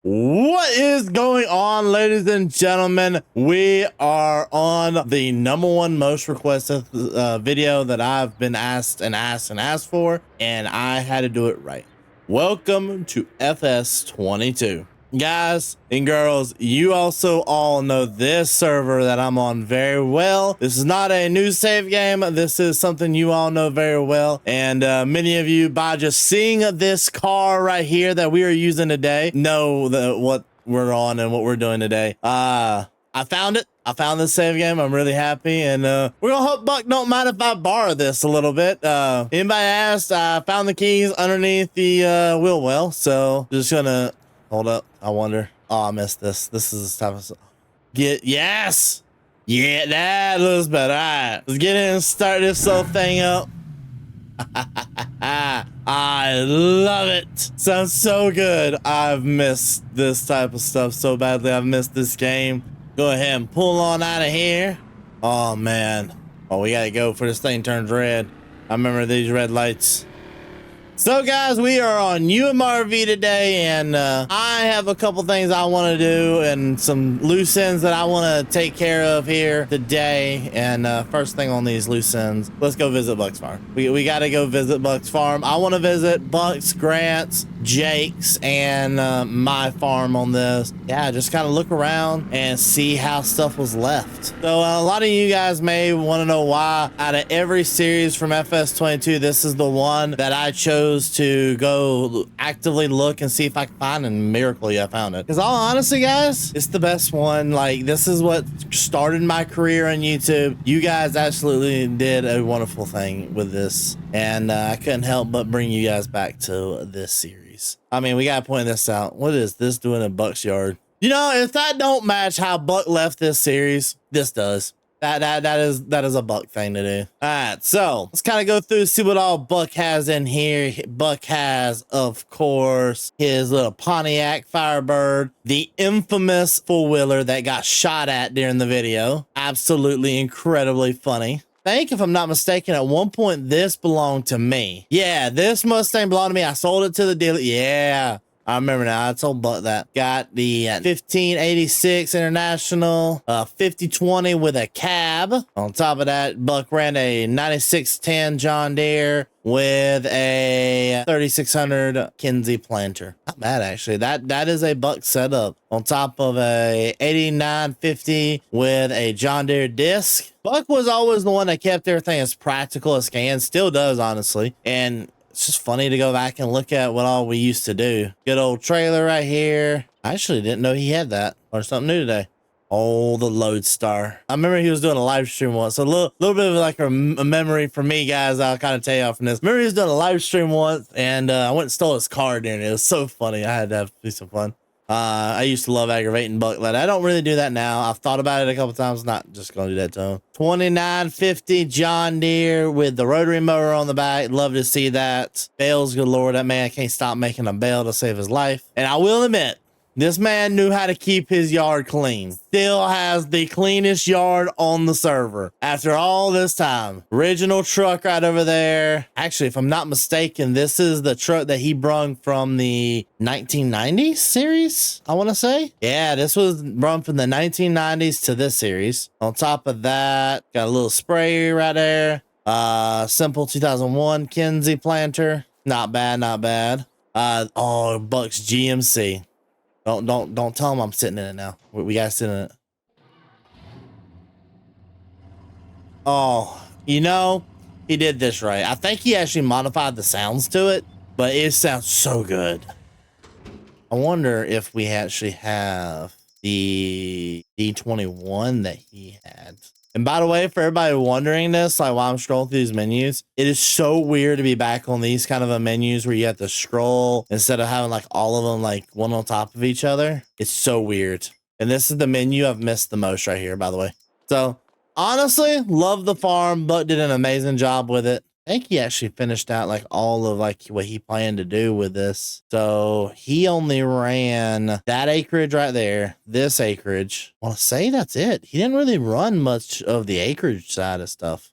What is going on, ladies and gentlemen? We are on the #1 most requested video that I've been asked for, and I had to do it right. Welcome to FS22. Guys and girls, you also all know this server that I'm on very well. This is not a new save game. This is something you all know very well. And many of you, by just seeing this car right here that we are using today, know what we're on and what we're doing today. I found it. I found this save game. I'm really happy, and we're gonna hope Buck don't mind if I borrow this a little bit. Anybody asked? I found the keys underneath the wheel well, so just gonna hold up. I wonder. Oh, I missed this. This is the type of yes. Yeah, that looks better. All right, let's get in and start this whole thing up. I love it. Sounds so good. I've missed this type of stuff so badly. I've missed this game. Go ahead and pull on out of here. Oh man. Oh, we gotta go before this thing turns red. I remember these red lights. So guys, we are on UMRV today, and I have a couple things I want to do and some loose ends that I want to take care of here today. And first thing on these loose ends, let's go visit Buck's farm. We got to go visit Buck's farm. I want to visit Buck's, Grant's, Jake's, and my farm on this. Yeah, just kind of look around and see how stuff was left. So a lot of you guys may want to know why out of every series from FS22, this is the one that I chose to go actively look and see if I can find, and miraculously I found it. Because all honestly, guys, it's the best one. Like, this is what started my career on YouTube. You guys absolutely did a wonderful thing with this, and I couldn't help but bring you guys back to this series. I mean, we gotta point this out. What is this doing in Buck's yard? You know, if that don't match how Buck left this series, this does. That is a Buck thing to do. All right, so let's kind of go through, see what all Buck has in here. Buck has, of course, his little Pontiac Firebird, the infamous four-wheeler that got shot at during the video. Absolutely incredibly funny. I think, if I'm not mistaken, at one point this belonged to me. Yeah, this Mustang belonged to me. I sold it to the dealer. Yeah, I remember now. I told Buck that. Got the 1586 International 5020 with a cab. On top of that, Buck ran a 9610 John Deere with a 3600 Kinsey planter. Not bad, actually. That is a Buck setup. On top of a 8950 with a John Deere disc. Buck was always the one that kept everything as practical as can. Still does, honestly. And it's just funny to go back and look at what all we used to do. Good old trailer right here. I actually didn't know he had that. Or something new today. Oh, the Lodestar. I remember he was doing a live stream once. So a little bit of like a memory for me, guys. I'll kind of tell you off from this. Remember he was doing a live stream once, and I went and stole his car during it. It was so funny. I had to have some fun. I used to love aggravating Buck like that. I don't really do that now. I've thought about it a couple times. Not just gonna do that to him. 2950 John Deere with the rotary motor on the back. Love to see that. Bales galore. That man can't stop making a bale to save his life. And I will admit, this man knew how to keep his yard clean. Still has the cleanest yard on the server after all this time. Original truck right over there. Actually, if I'm not mistaken, this is the truck that he brung from the 1990s series, I want to say. Yeah, this was brung from the 1990s to this series. On top of that, got a little spray right there. Simple 2001 Kinsey planter. Not bad, not bad. Oh, Buck's GMC. Don't tell him I'm sitting in it now. We gotta sit in it. Oh, you know, he did this right. I think he actually modified the sounds to it, but it sounds so good. I wonder if we actually have the D21 that he had. And by the way, for everybody wondering this, like while I'm scrolling through these menus, it is so weird to be back on these kind of menus where you have to scroll instead of having like all of them like one on top of each other. It's so weird. And this is the menu I've missed the most right here, by the way. So honestly, love the farm. Buck did an amazing job with it. I think he actually finished out like all of like what he planned to do with this. So he only ran that acreage right there, this acreage. I want to say that's it. He didn't really run much of the acreage side of stuff.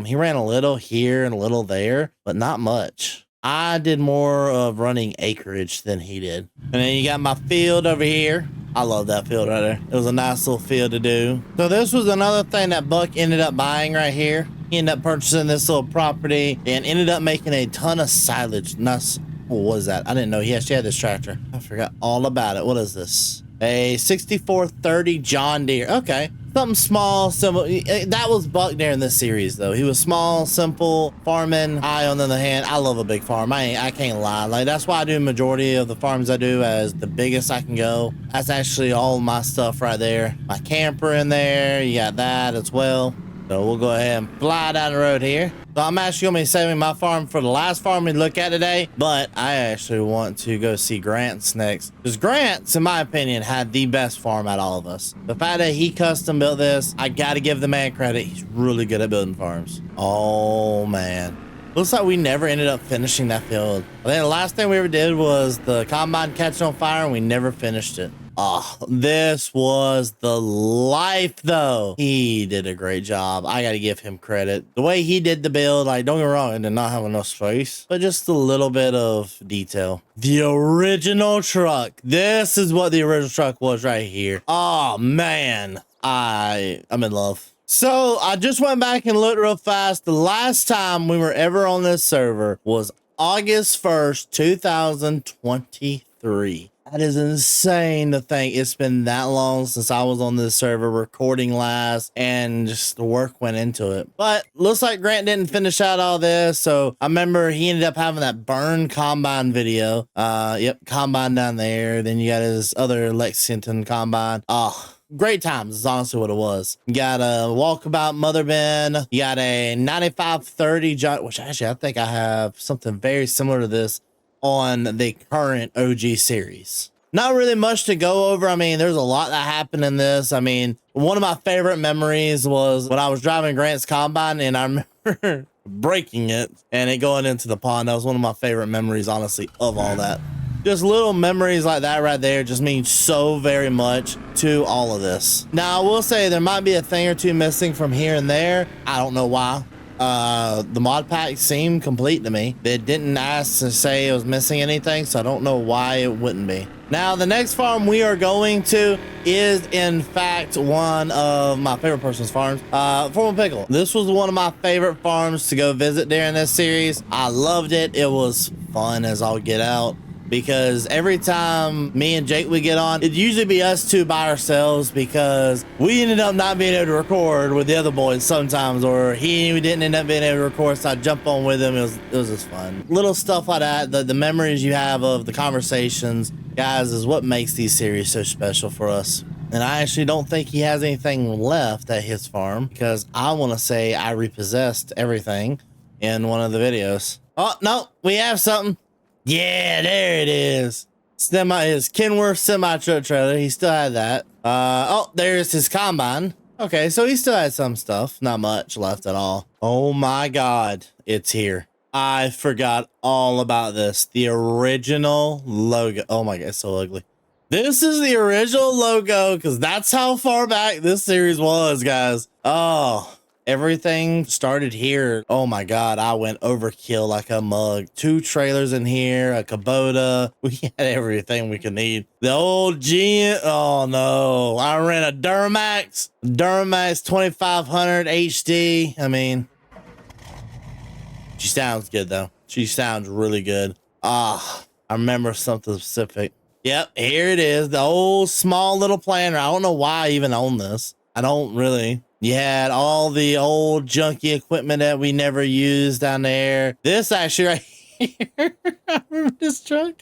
He ran a little here and a little there, but not much. I did more of running acreage than he did. And then you got my field over here. I love that field right there. It was a nice little field to do. So this was another thing that Buck ended up buying right here. He ended up purchasing this little property and ended up making a ton of silage. Nice. What was that? I didn't know he actually had this tractor. I forgot all about it. What is this? A 6430 John Deere. Okay. Something small, simple. That was Buck during this series, though. He was small, simple, farming. I, on the other hand, I love a big farm. I can't lie. Like, that's why I do majority of the farms I do as the biggest I can go. That's actually all my stuff right there. My camper in there. You got that as well. So we'll go ahead and fly down the road here. So I'm actually going to be saving my farm for the last farm we look at today, but I actually want to go see Grant's next. Because Grant's, in my opinion, had the best farm out of all of us. The fact that he custom built this, I got to give the man credit. He's really good at building farms. Oh, man. Looks like we never ended up finishing that field. I think the last thing we ever did was the combine catching on fire, and we never finished it. Oh, this was the life, though. He did a great job. I got to give him credit. The way he did the build, like, don't get me wrong, it did not have enough space, but just a little bit of detail. The original truck. This is what the original truck was right here. Oh, man. I'm in love. So I just went back and looked real fast. The last time we were ever on this server was August 1st, 2023. That is insane to think it's been that long since I was on this server recording last, and just the work went into it. But looks like Grant didn't finish out all this. So I remember he ended up having that burn combine video. Yep, combine down there. Then you got his other Lexington combine. Oh, great times is honestly what it was. You got a walkabout mother bin. You got a 9530 John, which actually I think I have something very similar to this on the current OG series. Not really much to go over. I mean, there's a lot that happened in this. I mean, one of my favorite memories was when I was driving Grant's combine and I remember breaking it and it going into the pond. That was one of my favorite memories, honestly, of all that. Just little memories like that right there just mean so very much to all of this. Now, I will say there might be a thing or two missing from here and there. I don't know why. The mod pack seemed complete to me. They didn't ask to say it was missing anything, so I don't know why it wouldn't be. Now, the next farm we are going to is, in fact, one of my favorite person's farms, Formal Pickle. This was one of my favorite farms to go visit during this series. I loved it. It was fun as all get out, because every time me and Jake would get on, it'd usually be us two by ourselves, because we ended up not being able to record with the other boys sometimes, or we didn't end up being able to record, so I'd jump on with him. It was just fun. Little stuff like that, the memories you have of the conversations, guys, is what makes these series so special for us. And I actually don't think he has anything left at his farm, because I want to say I repossessed everything in one of the videos. Oh, no, we have something. Yeah, there it is. His Kenworth semi truck trailer. He still had that. Oh, there's his combine. Okay, so he still had some stuff. Not much left at all. Oh my God, it's here. I forgot all about this. The original logo. Oh my God, it's so ugly. This is the original logo, because that's how far back this series was, guys. Oh, everything started here. Oh my God, I went overkill like a mug. 2 trailers in here, a Kubota. We had everything we could need. The old G. Oh no, I ran a Duramax 2500 HD. I mean, she sounds good though. She sounds really good. I remember something specific. Yep, here it is. The old small little planter. I don't know why I even own this. I don't really. You had all the old junky equipment that we never used down there. This actually right here. I remember this truck.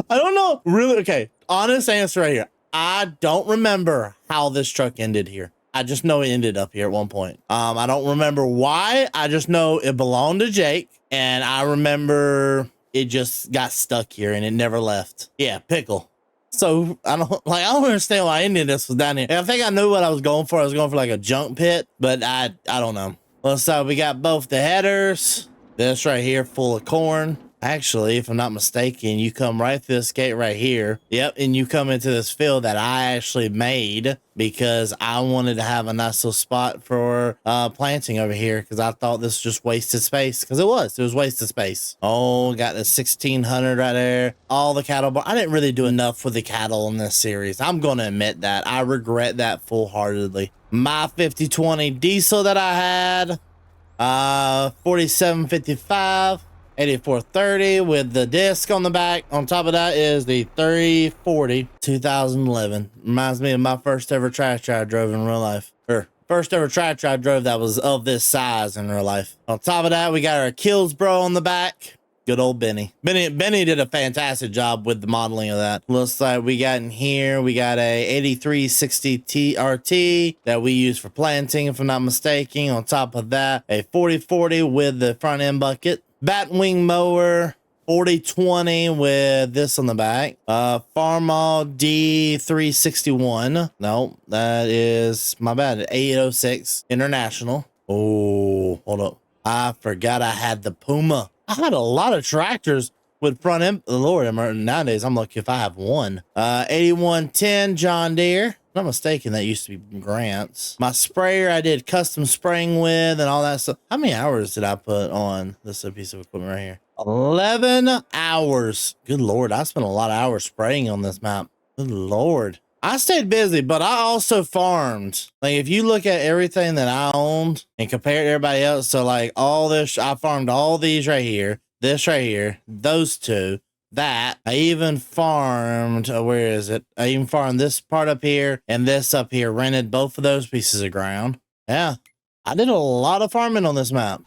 I don't know. Really? Okay. Honest answer right here. I don't remember how this truck ended here. I just know it ended up here at one point. I don't remember why. I just know it belonged to Jake. And I remember it just got stuck here and it never left. Yeah, Pickle. So I don't understand why any of this was down here. I think I knew what I was going for. I was going for like a junk pit, but I don't know. Well, so we got both the headers. This right here full of corn. Actually, if I'm not mistaken, you come right through this gate right here. Yep, and you come into this field that I actually made because I wanted to have a nice little spot for planting over here because I thought this was just wasted space, because it was wasted space. Oh, got the 1600 right there. All the cattle bar. I didn't really do enough for the cattle in this series. I'm going to admit that. I regret that full-heartedly. My 5020 diesel that I had, 4755. 8430 with the disc on the back. On top of that is the 3040 2011. Reminds me of my first ever tractor I drove in real life. Or first ever tractor I drove that was of this size in real life. On top of that, we got our Killsbro on the back. Good old Benny. Benny did a fantastic job with the modeling of that. Looks like we got in here, we got a 8360 TRT that we use for planting, if I'm not mistaken. On top of that, a 4040 with the front end bucket. Batwing mower, 4020 with this on the back. Farmall D361. No, that is my bad. 806 International. Oh, hold up. I forgot I had the Puma. I had a lot of tractors with front end. Lord, nowadays I'm lucky if I have one. 8110 John Deere. If I'm not mistaken, that used to be Grant's. My sprayer I did custom spraying with and all that stuff. How many hours did I put on this piece of equipment right here? 11 hours. Good Lord, I spent a lot of hours spraying on this map. Good Lord. I stayed busy, but I also farmed. Like, if you look at everything that I owned and compare it to everybody else, so like all this, I farmed all these right here, this right here, those two, that. I even farmed, where is it? I even farmed this part up here and this up here, rented both of those pieces of ground. Yeah, I did a lot of farming on this map.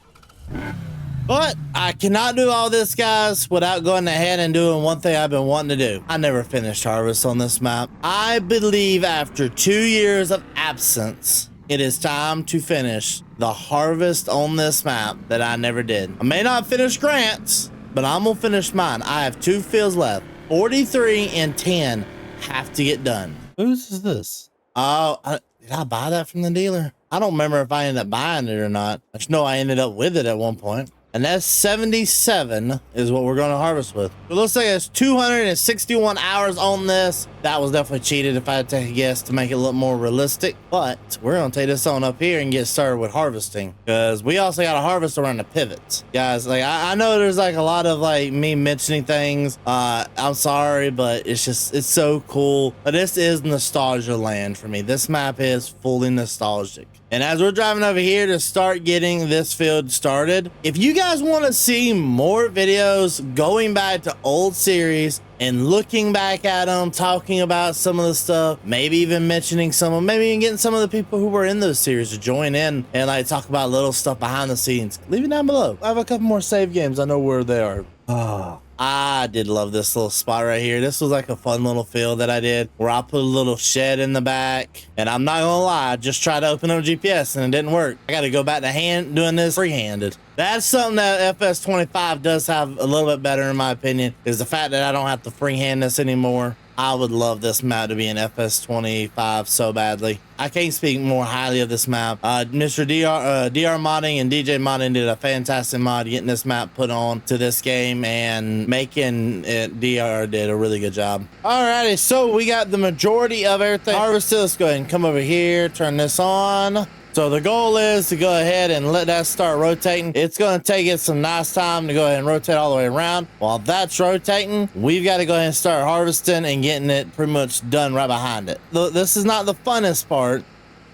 But I cannot do all this, guys, without going ahead and doing one thing I've been wanting to do. I never finished harvest on this map. I believe after 2 years of absence, it is time to finish the harvest on this map that I never did. I may not finish Grant's, but I'm gonna finish mine. I have 2 fields left. 43 and 10 have to get done. Whose is this? Oh, did I buy that from the dealer? I don't remember if I ended up buying it or not. I just know I ended up with it at one point. And that's 77 is what we're going to harvest with. It looks like it's 261 hours on this. That was definitely cheated if I had to take a guess to make it look more realistic. But we're going to take this on up here and get started with harvesting, because we also got to harvest around the pivots. Guys, like I know there's like a lot of like me mentioning things. I'm sorry, but it's so cool. But this is nostalgia land for me. This map is fully nostalgic. And as we're driving over here to start getting this field started, if you guys want to see more videos going back to old series and looking back at them, talking about some of the stuff, maybe even mentioning some of, maybe even getting some of the people who were in those series to join in and like talk about little stuff behind the scenes, leave it down below. I have a couple more save games. I know where they are. Oh, I did love this little spot right here. This was like a fun little field that I did where I put a little shed in the back. And I'm not gonna lie, I just tried to open up GPS and it didn't work. I got to go back to doing this free-handed. That's something that FS25 does have a little bit better in my opinion, is the fact that I don't have to freehand this anymore. I would love this map to be in FS25 so badly. I can't speak more highly of this map. Mr. DR Modding and DJ Modding did a fantastic mod getting this map put on to this game, and making it, DR did a really good job. Alrighty, so we got the majority of everything harvested. Let's go ahead and come over here, turn this on. So the goal is to go ahead and let that start rotating. It's going to take it some nice time to go ahead and rotate all the way around. While that's rotating, we've got to go ahead and start harvesting and getting it pretty much done right behind it. This is not the funnest part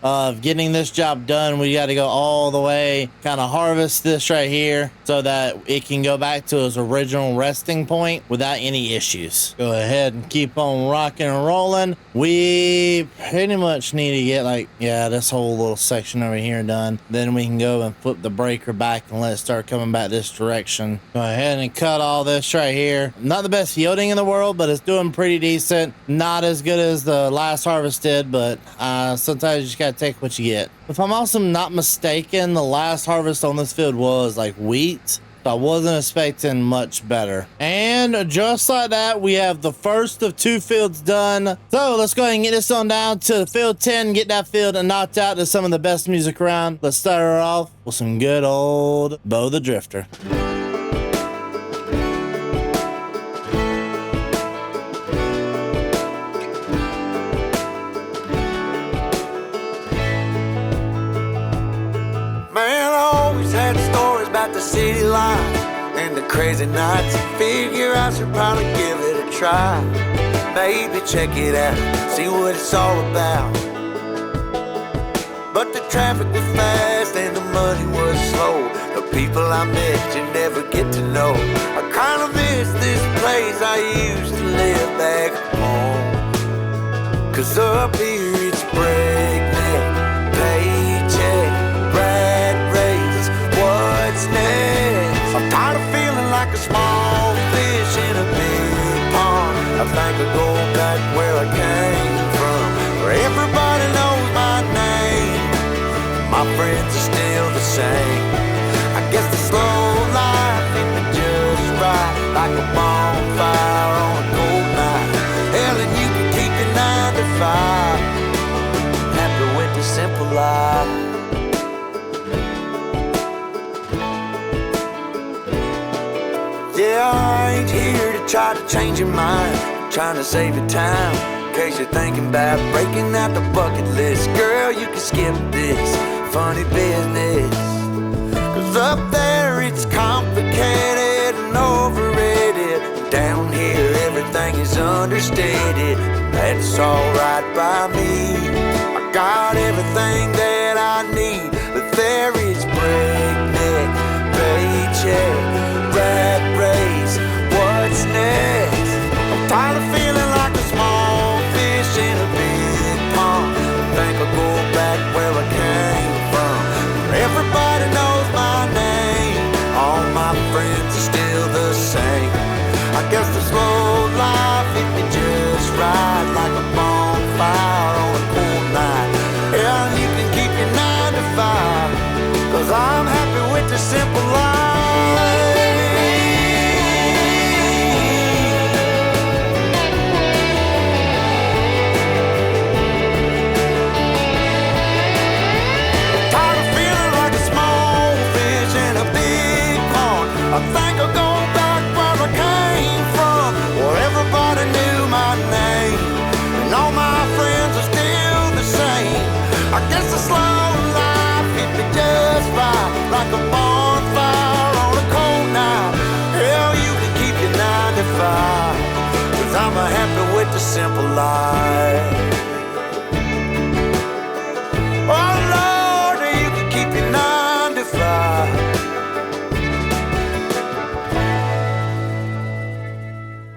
of getting this job done. We got to go all the way, kind of harvest this right here so that it can go back to its original resting point without any issues. Go ahead and keep on rocking and rolling. We pretty much need to get like, yeah, this whole little section over here done. Then we can go and flip the breaker back and let it start coming back this direction. Go ahead and cut all this right here. Not the best yielding in the world, but it's doing pretty decent. Not as good as the last harvest did, but sometimes you just gotta take what you get. If I'm also not mistaken, the last harvest on this field was like wheat, so I wasn't expecting much better. And just like that, we have the first of 2 fields done. So let's go ahead and get this on down to field 10, get that field knocked out to some of the best music around. Let's start her off with some good old Bo the Drifter. the city lights and the crazy nights. Figure I should probably give it a try. Maybe check it out, see what it's all about. But the traffic was fast and the money was slow. The people I met you never get to know. I kinda miss this place I used to live back home. 'Cause up here it's breakneck, paycheck, rat race, what's next? I'm tired of feeling like a small fish in a big pond. I think I'll go back where I came from, where everybody knows my name. My friends are still the same. I guess the slow life hit me just right, like a bonfire on a cold night. Hell, and you can keep your 9 to 5. Happy with the simple life. Yeah, I ain't here to try to change your mind, trying to save your time. In case you're thinking about breaking out the bucket list, girl, you can skip this funny business. 'Cause up there it's complicated and overrated. Down here everything is understated. That's alright by me. I got everything that I need, but there is breakneck, paycheck, rat race, what's next? I'm tired of feeling like a small fish in a big pond. I think I'll go back where I came from, where everybody knows my name. All my friends are still the same. I guess the slow life hit me just right, like a bonfire on a cool night. Yeah, you can keep your 9 to 5, 'cause I'm happy with the simple life. I think I'll go back where I came from, where everybody knew my name, and all my friends are still the same. I guess the slow life hit me just right, like a bonfire on a cold night. Hell, you can keep your 9 to 5, 'cause I'm happy with the simple life. Oh Lord, you can keep your 9 to 5.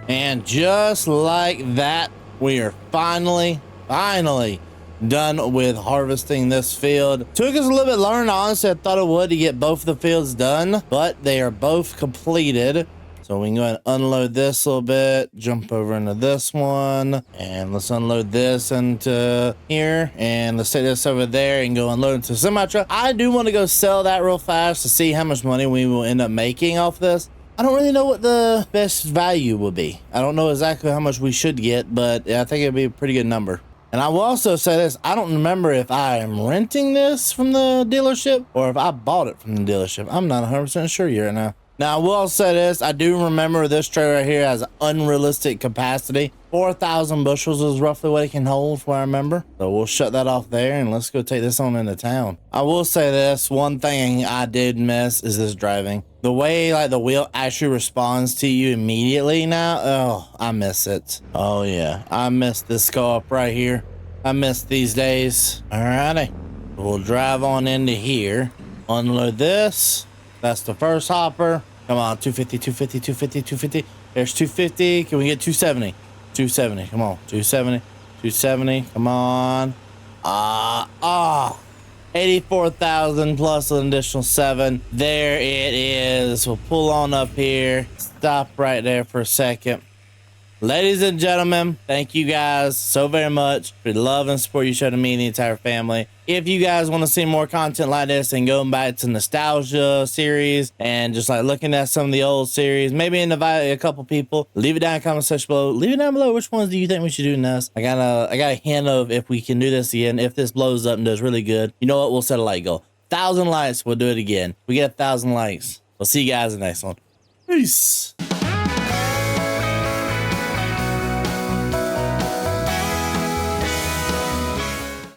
And just like that, we are finally done with harvesting this field. Took us a little bit longer than honestly I thought it would to get both of the fields done, but they are both completed. So we can go ahead and unload this a little bit, jump over into this one, and let's unload this into here, and let's take this over there and go unload into the semi-truck. I do want to go sell that real fast to see how much money we will end up making off this. I don't really know what the best value will be. I don't know exactly how much we should get, but I think it'd be a pretty good number. And I will also say this, I don't remember if I am renting this from the dealership or if I bought it from the dealership. I'm not 100% sure yet right now. Now, I will say this, I do remember this trailer right here has unrealistic capacity. 4,000 bushels is roughly what it can hold, from what I remember. So we'll shut that off there and let's go take this on into town. I will say this, one thing I did miss is this driving. The way like the wheel actually responds to you immediately now, oh, I miss it. Oh yeah, I miss this go up right here. I miss these days. Alrighty, we'll drive on into here, unload this. That's the first hopper. Come on, 250, 250, 250, 250. There's 250. Can we get 270? 270. Come on, 270, 270. Come on. 84,000 plus an additional 7. There it is. We'll pull on up here. Stop right there for a second. Ladies and gentlemen, thank you guys so very much for the love and support you show to me and the entire family. If you guys want to see more content like this and going back to nostalgia series and just like looking at some of the old series, maybe invite a couple people, leave it down in the comment section below. Leave it down below. Which ones do you think we should do next? I got a hint of if we can do this again. If this blows up and does really good, you know what? We'll set a like goal. 1,000 likes, we'll do it again. We get 1,000 likes. We'll see you guys in the next one. Peace.